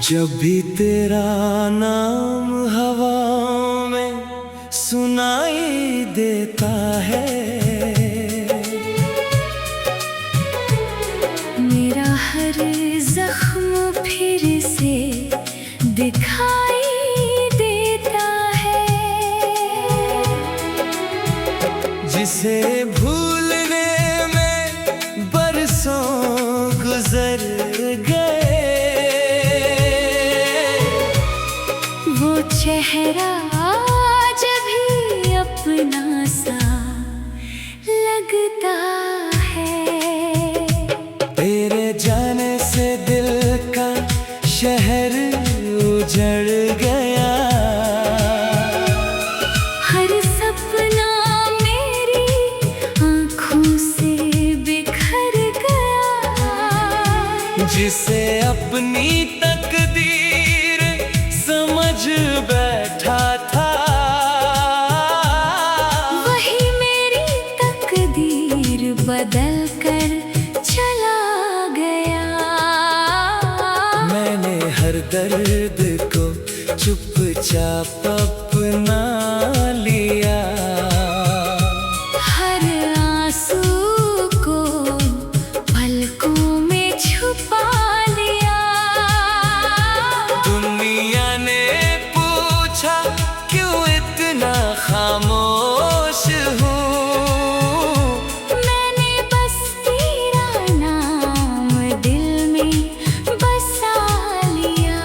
जब भी तेरा नाम हवाओं में सुनाई देता है, मेरा हर जख्म फिर से दिखाई देता है। जिसे भूलने में बरसों गुजर गए, वो चेहरा आज भी अपना सा लगता है। तेरे जाने से दिल का शहर उजड़ गया, हर सपना मेरी आँखों से बिखर गया। जिसे अपनी तकदीर समझ बैठा था, वही मेरी तकदीर बदल कर चला गया। मैंने हर दर्द को चुपचाप अपना लिया, हर आंसू को पलकों में छुपा लिया। दुनिया ने पूछा क्यों इतना खामोश हूँ, मैंने बस तेरा नाम दिल में बसा लिया।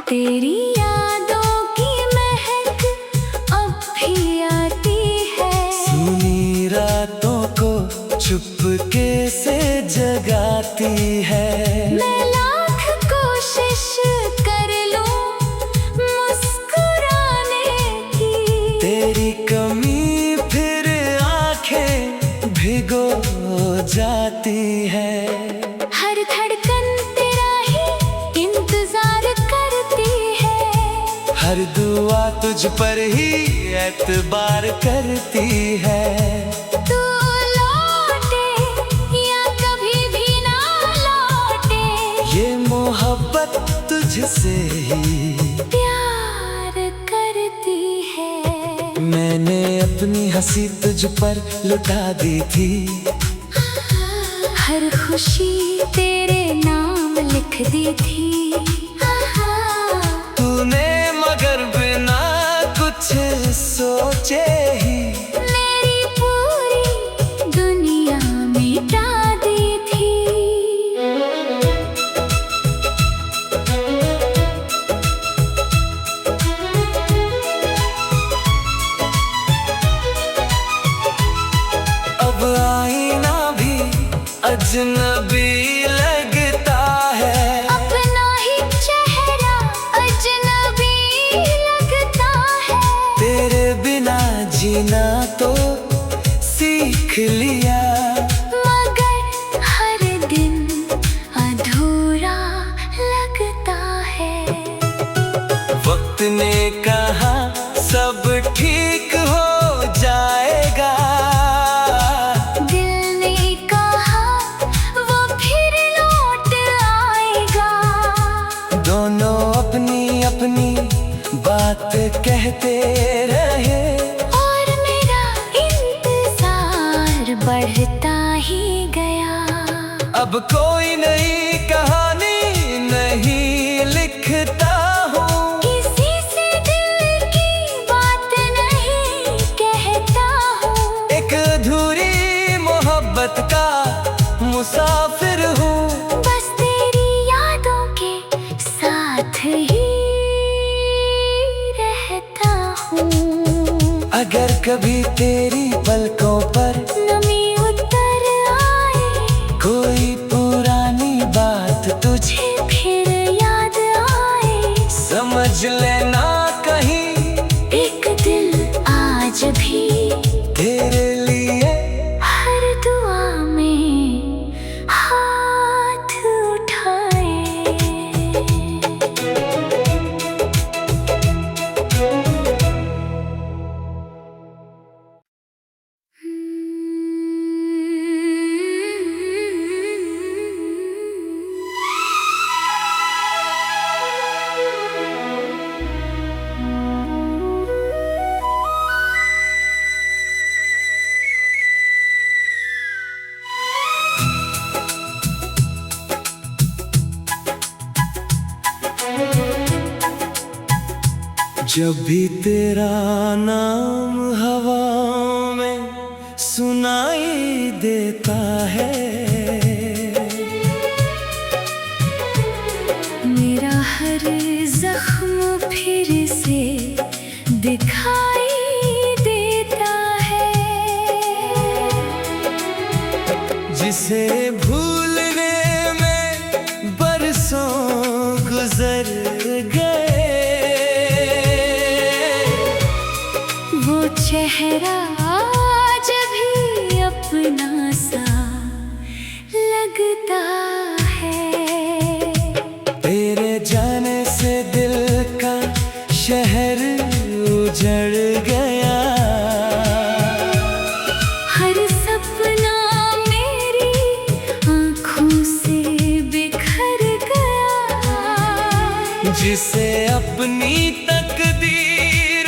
तेरी यादों की महक अब भी आती है, सुनी रातों को चुपके से जगाती है। मैं लाख कोशिश कर लूं मुस्कुराने की, तेरी कमी फिर आंखें भिगो जाती है। हर धड़कन तेरा ही इंतजार करती है, हर दुआ तुझ पर ही एतबार करती है। तू लौटे या कभी भी ना लौटे, ये मोहब्बत तुझसे ही प्यार करती है। मैंने अपनी हंसी तुझ पर लुटा दी थी, हर खुशी तेरे नाम लिख दी थी। तूने मगर बिना कुछ सोचे ही मेरी पूरी दुनिया मिटा दी थी। अब आईना भी अजनबी लगता है, अपना ही चेहरा अजनबी लगता है। तेरे बिना जीना तो सीख लिया, मगर हर दिन अधूरा लगता है। वक्त ने कहा सब ठीक हो जाएगा, दिल ने कहा वो फिर लौट आएगा। दोनों अपनी अपनी बात कहते रहे, और मेरा इंतजार बढ़ता ही गया। अब कोई नई कहानी नहीं लिखता हूँ, किसी से दिल की बात नहीं कहता हूँ। एक अधूरी मोहब्बत का मुसाफिर हूँ। बस तेरी यादों के साथ ही रहता हूँ। अगर कभी तेरी पलकों पर नमी उतर आए, कोई पुरानी बात तुझे फिर याद आए, समझ लेना कहीं एक दिल आज भी तेरे लिए हर दुआ में हाथ उठा जब भी तेरा नाम हवा में सुनाई देता है, मेरा हर जख्म फिर से दिखाई देता है। जिसे भूलने में बरसों गुजर गए, वो चेहरा आज भी अपना सा लगता है। तेरे जाने से दिल का शहर उजड़ गया, हर सपना मेरी आँखों से बिखर गया। जिसे अपनी तकदीर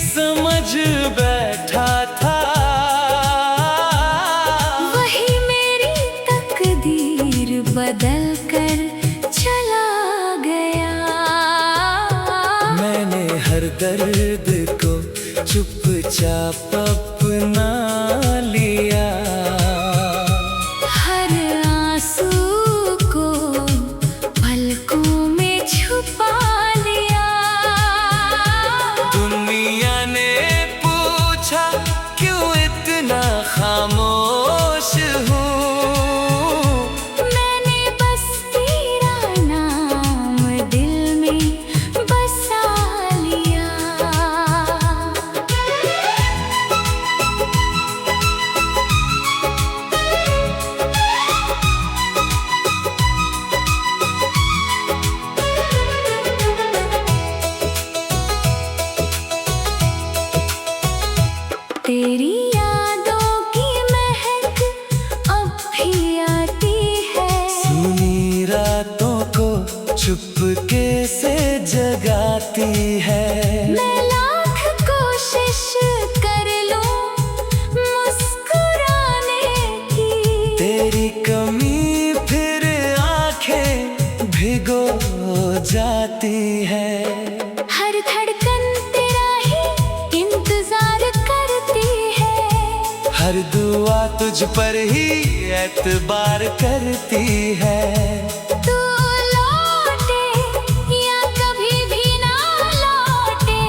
समझ बैठा था, वही मेरी तकदीर बदल कर चला गया। मैंने हर दर्द को चुपचाप अपना लिया, हर आंसू को पलकों में छुपा लिया। दुनिया ने पूछा क्यों इतना खामोश हूँ, मैंने बस तेरा नाम दिल में बसा लिया। तेरी यादों की महक अब भी आती है, सुनी रातों को चुपके से जगाती है। मैं लाख कोशिश कर लूं मुस्कुराने की, तेरी कमी फिर आंखें भिगो जाती है। हर धड़कन तेरा ही इंतजार करती है, हर दुआ तुझ पर ही एतबार करती है। तू लौटे या कभी भी ना लौटे,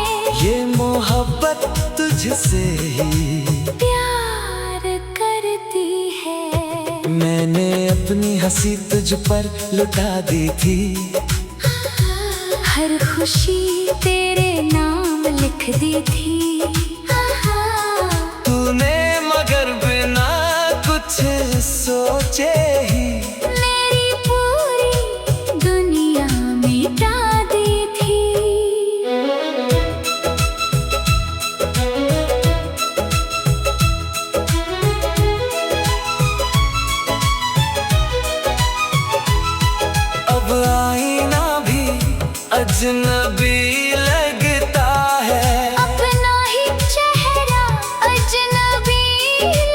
ये मोहब्बत तुझसे ही प्यार करती है। मैंने अपनी हंसी तुझ पर लुटा दी थी, हर खुशी तेरे नाम लिख दी थी। तूने मगर बिना कुछ सोचे ही मेरी पूरी दुनिया मिटा दी थी। अब आईना भी अजनबी लगता है, अपना ही चेहरा अजनबी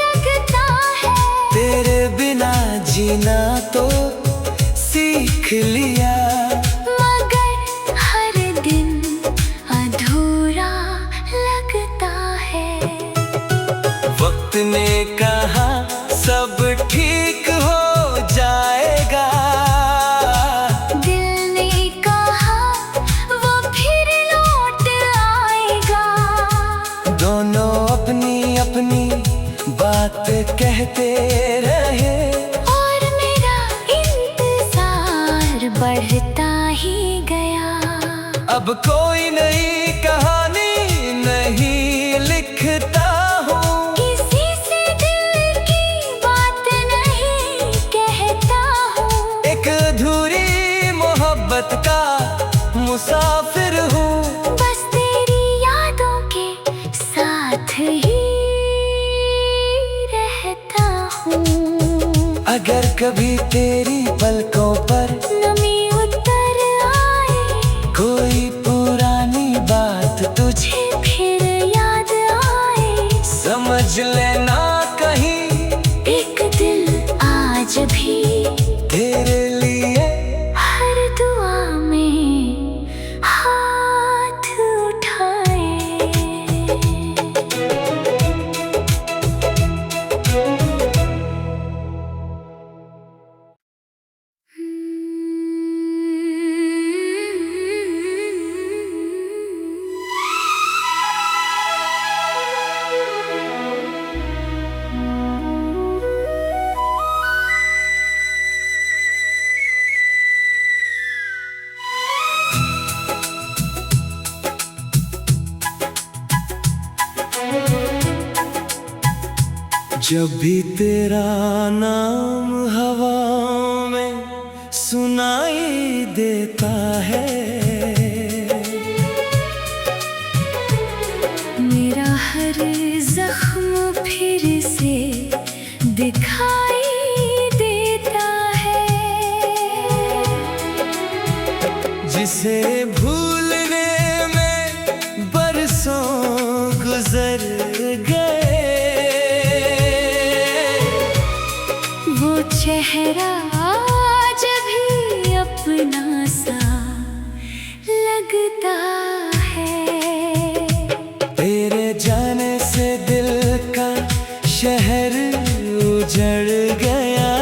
लगता है। तेरे बिना जीना तो सीख लिया, मगर हर दिन अधूरा लगता है। वक्त ने कहा सब ठीक हो जाएगा, दिल ने कहा वो फिर लौट आएगा। दोनों अपनी अपनी बात कहते रहे, और मेरा इंतजार बढ़ता ही गया। अब कोई नई कहानी नहीं लिखता हूँ, किसी से दिल की बात नहीं कहता हूँ। एक अधूरी मोहब्बत का मुसाफिर हूँ। बस तेरी यादों के साथ ही रहता हूँ। अगर कभी तेरी पलकों पर नमी उतर आए, कोई पुरानी बात तुझे फिर याद आए, समझ लेना कहीं एक दिल आज भी तेरे लिए हर दुआ में हाथ उठा जब भी तेरा नाम हवा में सुनाई देता है, मेरा हर जख्म फिर से दिखाई देता है। जिसे भूलने में बरसों गुजर गए, वो चेहरा आज भी अपना सा लगता है। तेरे जाने से दिल का शहर उजड़ गया,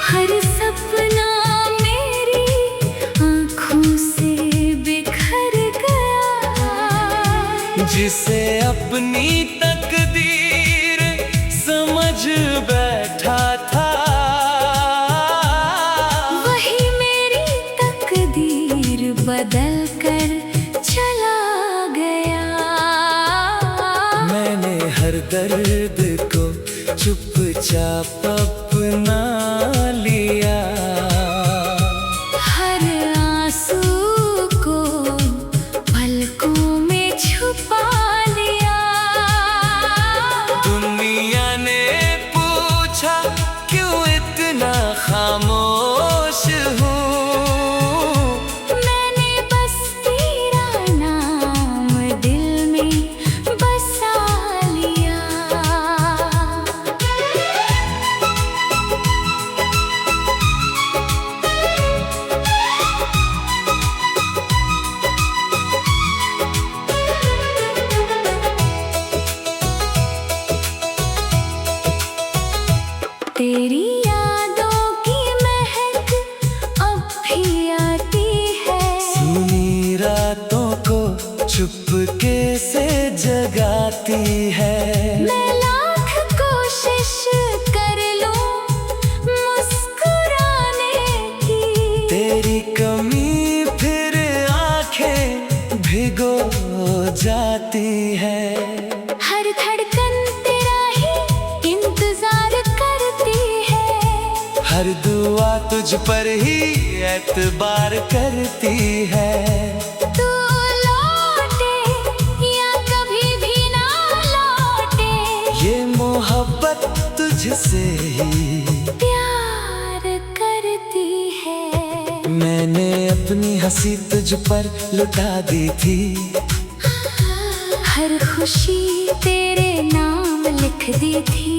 हर सपना मेरी आँखों से बिखर गया। जिसे अपनी तकदीर समझ बैठा था, वही मेरी तकदीर बदल कर चला गया। मैंने हर दर्द को चुपचाप अपना लिया, हर आंसू को पलकों में छुपा लिया। दुनिया ने पूछा क्यों इतना खामोश हूँ, मैंने बस तेरा नाम दिल में बसा लिया। तेरी यादों की महक अब भी आती है, सुनी रातों को चुपके से जगाती है। मैं लाख कोशिश कर लूं मुस्कुराने की, तेरी कमी फिर आंखें भिगो जाती है। हर धड़कन तेरा ही इंतजार करती है, हर दुआ तुझ पर ही एतबार करती है। तू लौटे या कभी भी ना लौटे, ये मोहब्बत तुझसे ही प्यार करती है। मैंने अपनी हंसी तुझ पर लुटा दी थी, हर खुशी तेरे नाम लिख दी थी।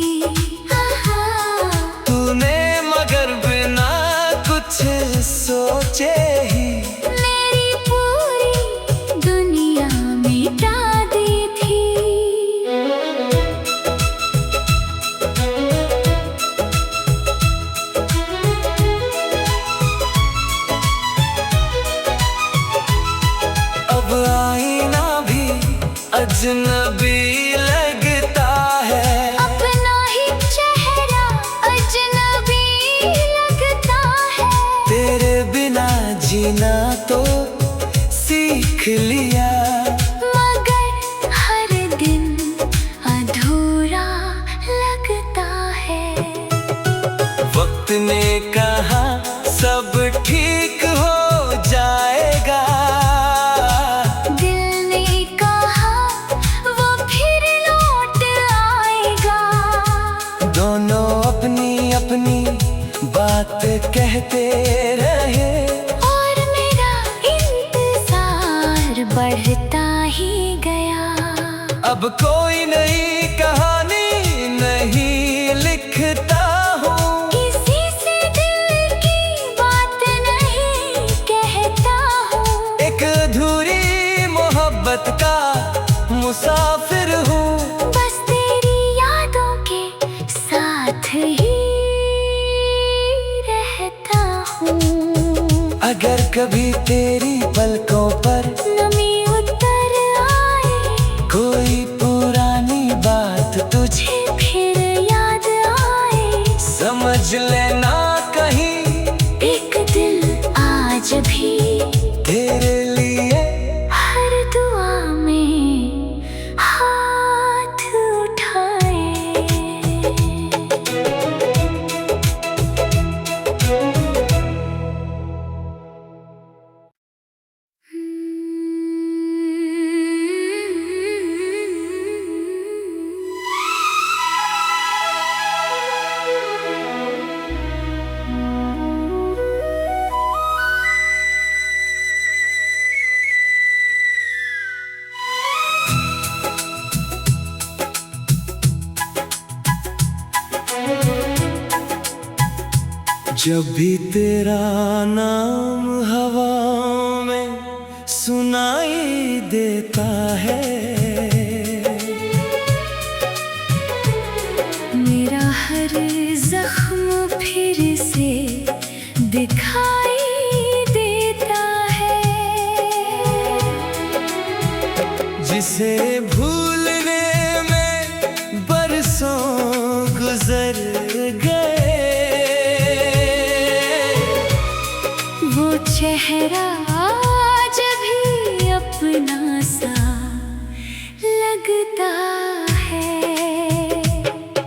तूने मगर बिना कुछ सोचे ही मेरी पूरी दुनिया मिटा दी थी। अब आईना भी अजनबी लगता है, अपना ही चेहरा अजनबी लगता है। तेरे बिना जीना तो सीख लिया, मगर हर दिन अधूरा लगता है। वक्त ने कहा सब ठीक हो जाएगा, दिल ने कहा वो फिर लौट आएगा। दोनों अपनी अपनी बात कहते रहे, और मेरा इंतजार बढ़ता ही गया। अब कोई नई कहानी नहीं लिखता हूँ, किसी से दिल की बात नहीं कहता हूँ। एक अधूरी मोहब्बत का मुसाफिर हूँ। बस तेरी यादों के साथ ही रहता हूँ। अगर कभी तेरी पलकों पर नमी उतर आए, कोई पुरानी बात तुझे फिर याद आए, समझ लेना कहीं एक दिल आज भी तेरे लिए हर दुआ में हाथ उठा जब भी तेरा नाम हवा में सुनाई देता है, मेरा हर जख्म फिर से दिखाई देता है। जिसे भूलने में बरसों गुजर गए, वो चेहरा आज भी अपना सा लगता है।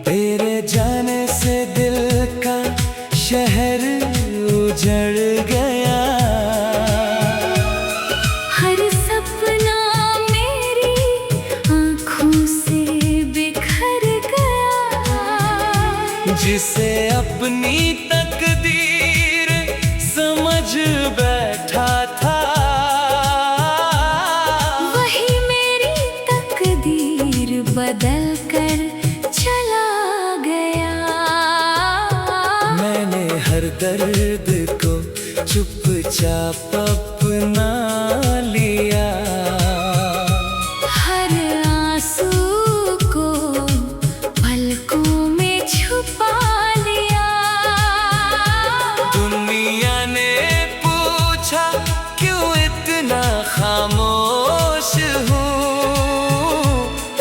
तेरे जाने से दिल का शहर उजड़ गया, हर सपना मेरी आँखों से बिखर गया। जिसे अपनी तकदीर समझ बैठा था, वही मेरी तकदीर बदल कर चला गया। मैंने हर दर्द को चुपचाप अपना लिया, हर आंसू को पलकों में छुपा लिया। दुनिया ने पूछा क्यों इतना खामोश हूँ,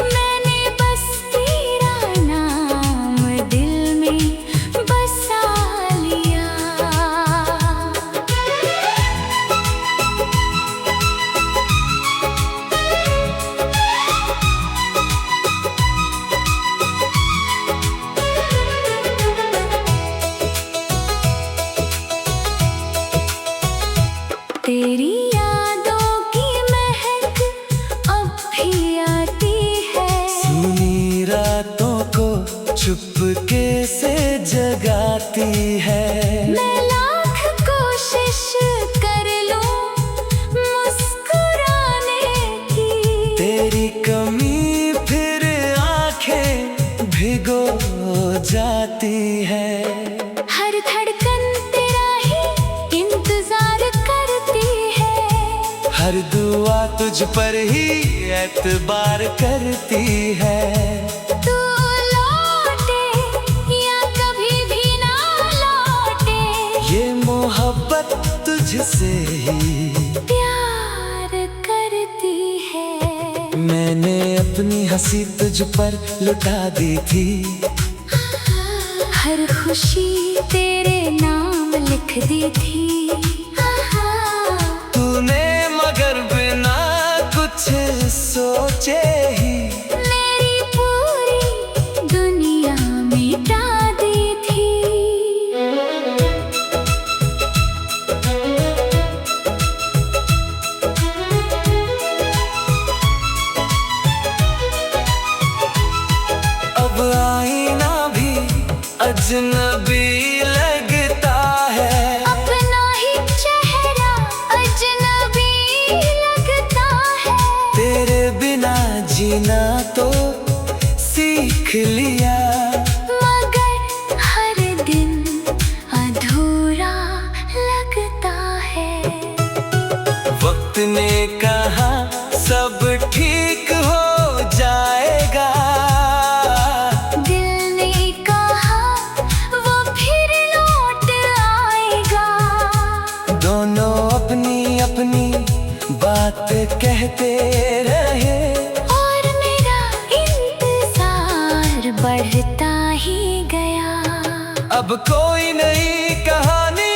मैंने बस तेरा नाम दिल में बसा लिया। तेरी यादों की महक अब भी आती है, सुनी रातों को चुपके से जगाती है। मैं लाख कोशिश कर लूं मुस्कुराने की, तेरी कमी फिर आंखें भिगो जाती है। हर धड़कन तेरा ही इंतजार करती है, हर दुआ तुझ पर ही एतबार करती है। तू लौटे या कभी भी ना लौटे, ये मोहब्बत तुझसे ही प्यार करती है। मैंने अपनी हंसी तुझ पर लुटा दी थी, हर खुशी तेरे नाम लिख दी थी। तूने मगर बिना कुछ सोचे ही मेरी पूरी दुनिया मिटा दी थी। अब आईना भी अजनबी लगता है, अपना ही चेहरा अजनबी लगता है। तेरे बिना जीना तो सीख लिया, मगर हर दिन अधूरा लगता है। वक्त ने कहा सब ठीक हो जाएगा, दिल ने कहा वो फिर लौट आएगा। दोनों अपनी अपनी बात कहते रहे, और मेरा इंतजार बढ़ता ही गया। अब कोई नई कहानी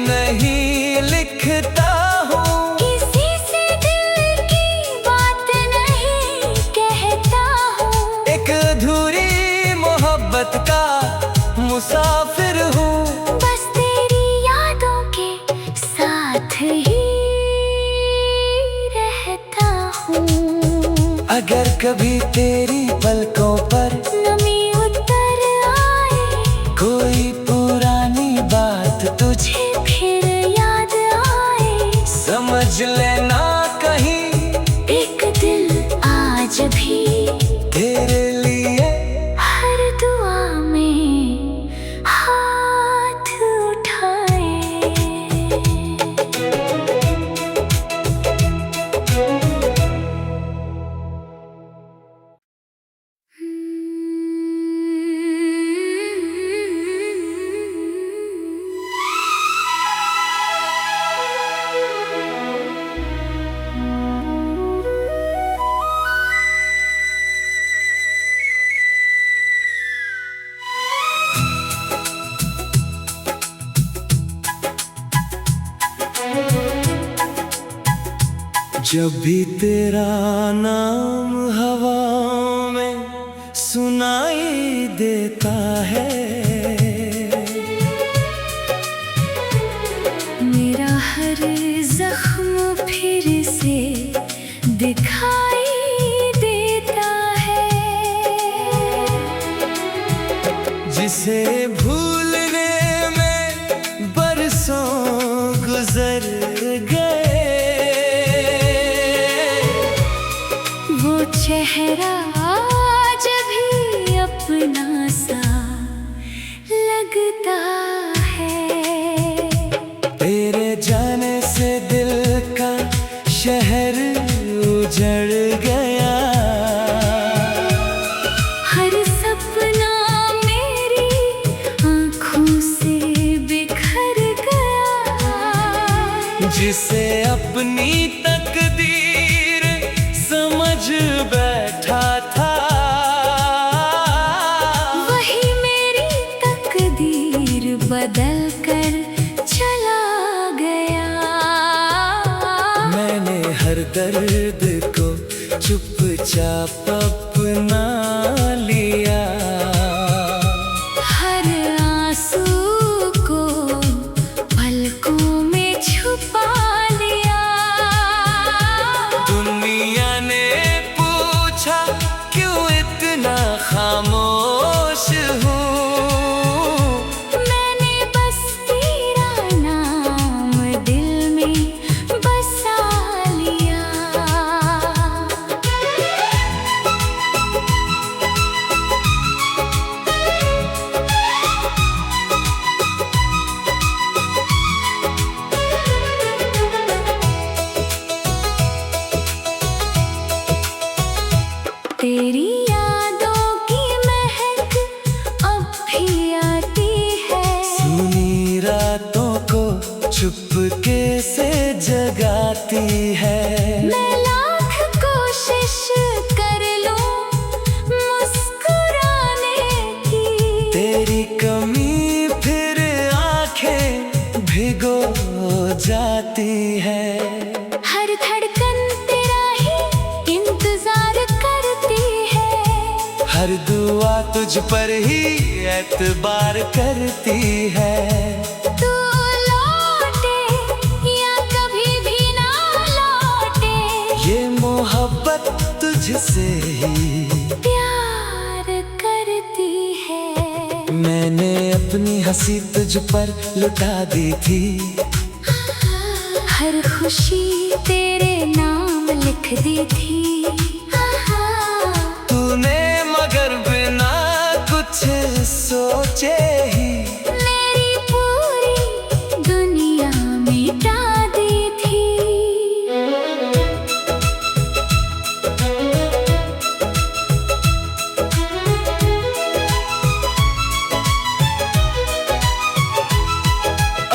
नहीं लिखता हूँ, किसी से दिल की बात नहीं कहता हूँ। एक अधूरी मोहब्बत का मुसाफिर हूँ। बस तेरी यादों के साथ ही रहता हूँ। अगर कभी तेरी पलकों पर नमी उतर आए, कोई पुरानी बात तुझे फिर याद आए, समझ लेना कहीं एक दिल आज भी तेरे लिए हर दुआ में हाथ उठा जब भी तेरा नाम हवा में सुनाई देता है, मेरा हर जख्म फिर से दिखाई देता है। जिसे भूलने में बरसों गुजर गए, वो चेहरा आज भी अपना सा लगता है। तेरे जाने से दिल का शहर उजड़ गया, हर सपना मेरी आँखों से बिखर गया। जिसे अपनी तकदीर समझ बैठा था, वही मेरी तकदीर बदल कर चला गया। मैंने हर दर्द को चुपचाप अपना लिया, हर आंसू को पलकों में छुपा लिया। दुनिया ने पूछा क्यों इतना खामोश हूँ, मैंने बस तेरा नाम दिल में बसा लिया। तेरी यादों की महक अब भी आती है, सुनी रातों को चुपके से जगाती है। मैं लाख कोशिश कर लूं मुस्कुराने की, तेरी कमी फिर आंखें भिगो जाती है। हर धड़कन तेरा ही इंतजार करती है, हर दुआ तुझ पर ही एतबार करती है। तू लौटे या कभी भी ना लौटे, ये मोहब्बत तुझसे ही प्यार करती है। मैंने अपनी हंसी तुझ पर लुटा दी थी, हर खुशी तेरे नाम लिख दी थी। तूने मगर बिना कुछ सोचे ही मेरी पूरी दुनिया मिटा दी थी।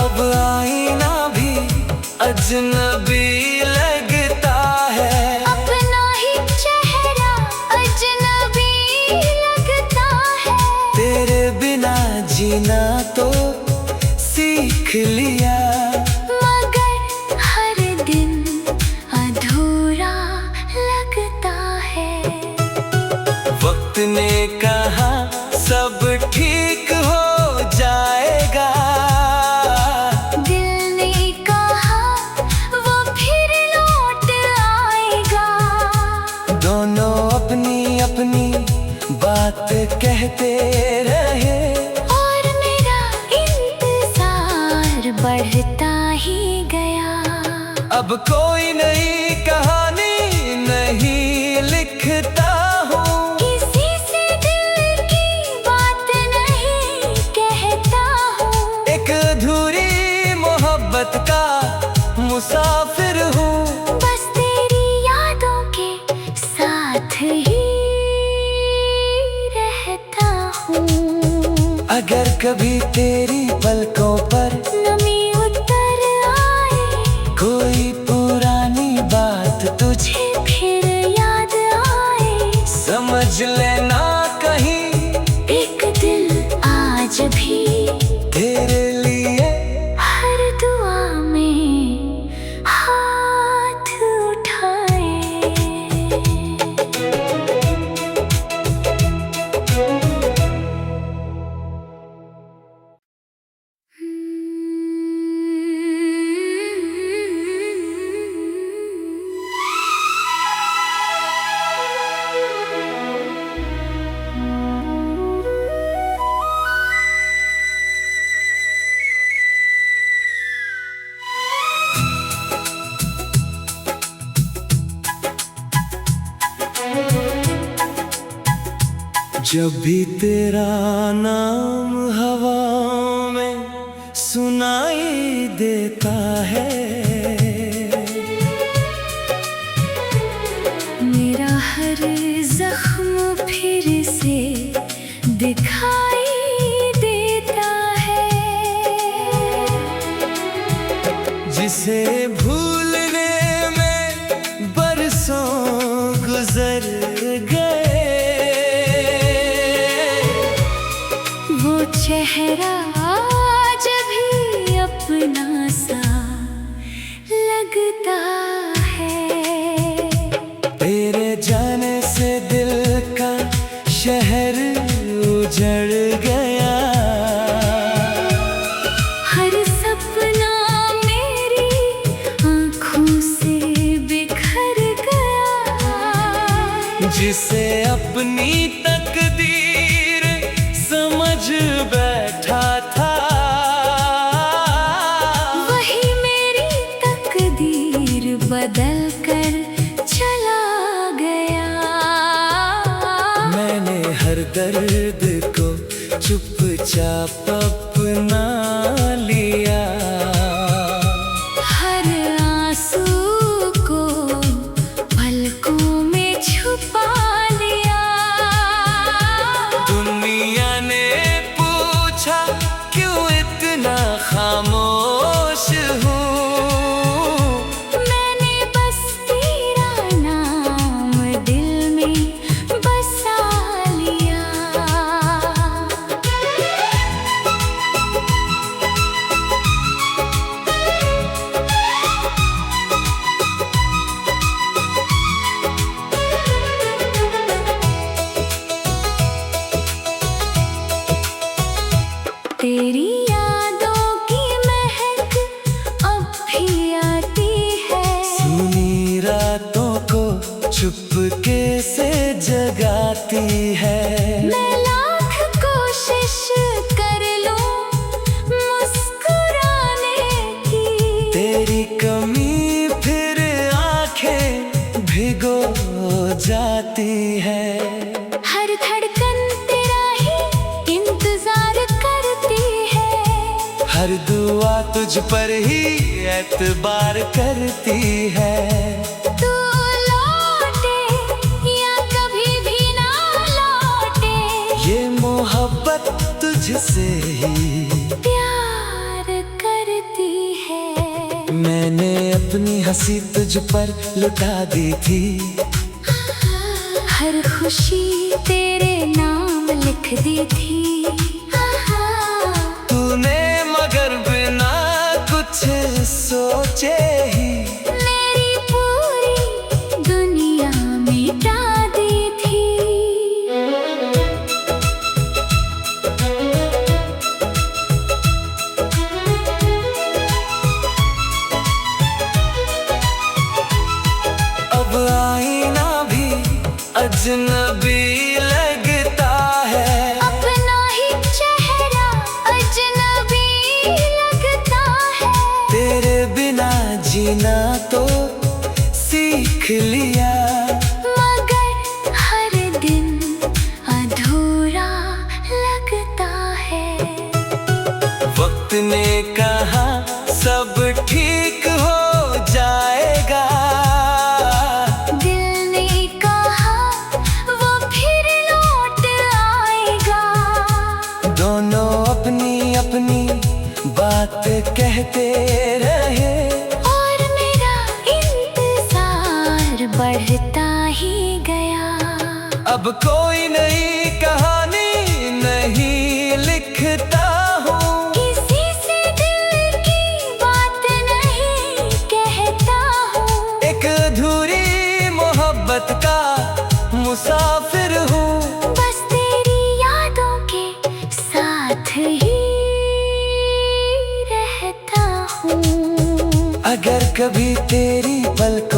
अब आईना भी अजनबी लगता है, अपना ही चेहरा अजनबी लगता है। तेरे बिना जीना तो सीख लिया, मगर हर दिन अधूरा लगता है। वक्त ने कहा सब ठीक हो जाएगा, दिल ने कहा वो फिर लौट आएगा। दोनों अपनी अपनी बात कहते रहे, और मेरा इंतजार बढ़ता ही गया। अब कोई नई कहानी नहीं लिखता हूँ, किसी से दिल की बात नहीं कहता हूँ। एक अधूरी मोहब्बत का मुसाफिर हूँ। बस तेरी यादों के साथ ही रहता हूँ। अगर कभी तेरी पलकों पर नमी उतर आए, कोई पुरानी बात तुझे फिर याद आए, समझ लेना कहीं एक दिल आज भी तेरे लिए हर दुआ में हाथ उठा जब भी तेरा नाम हवा में सुनाई देता है, मेरा हर जख्म फिर से दिखाई देता है। जिसे भूलने में बरसों गुजर गए, वो चेहरा आज भी अपना सा लगता है। तेरे जाने से दिल का शहर उजड़ गया, हर सपना मेरी आँखों से बिखर गया। जिसे अपनी तकदीर समझ बैठा था, वही मेरी तकदीर बदल कर चला गया। मैंने हर दर्द को चुपचाप अपना लिया, हर आंसू को पलकों में छुपा लिया। दुनिया ने पूछा क्यों इतना खामोश हूँ, मैंने बस तेरा नाम दिल में बसा लिया। तेरी यादों की महक अब भी आती है, सुनी रातों को चुपके से जगाती है। मैं लाख कोशिश कर लूं मुस्कुराने की, तेरी कमी फिर आंखें भिगो जाती है। हर धड़कन तेरा ही इंतजार करती है, हर दुआ तुझ पर ही एतबार करती है। तू लौटे या कभी भी ना लौटे, ये मोहब्बत तुझसे ही प्यार करती है। मैंने अपनी हंसी तुझ पर लुटा दी थी, हर खुशी तेरे नाम लिख दी थी। तूने मगर बिना कुछ सोचे ही मेरी पूरी दुनिया मिटा दी थी। अब आईना भी अजनबी लगता है, अपना ही चेहरा अजनबी लगता है। तेरे बिना जीना तो सीख लिया, मगर हर दिन अधूरा लगता है। वक्त ने कहा सब ठीक हो जाएगा, दिल ने कहा वो फिर लौट आएगा। दोनों अपनी अपनी बात कहते रहे, और मेरा इंतजार बढ़ता ही गया। अब कोई नई कहानी नहीं लिखता हूँ, किसी से दिल की बात नहीं कहता हूँ। एक अधूरी मोहब्बत का मुसाफिर हूँ। बस तेरी यादों के साथ ही रहता हूँ। अगर कभी तेरी पलकों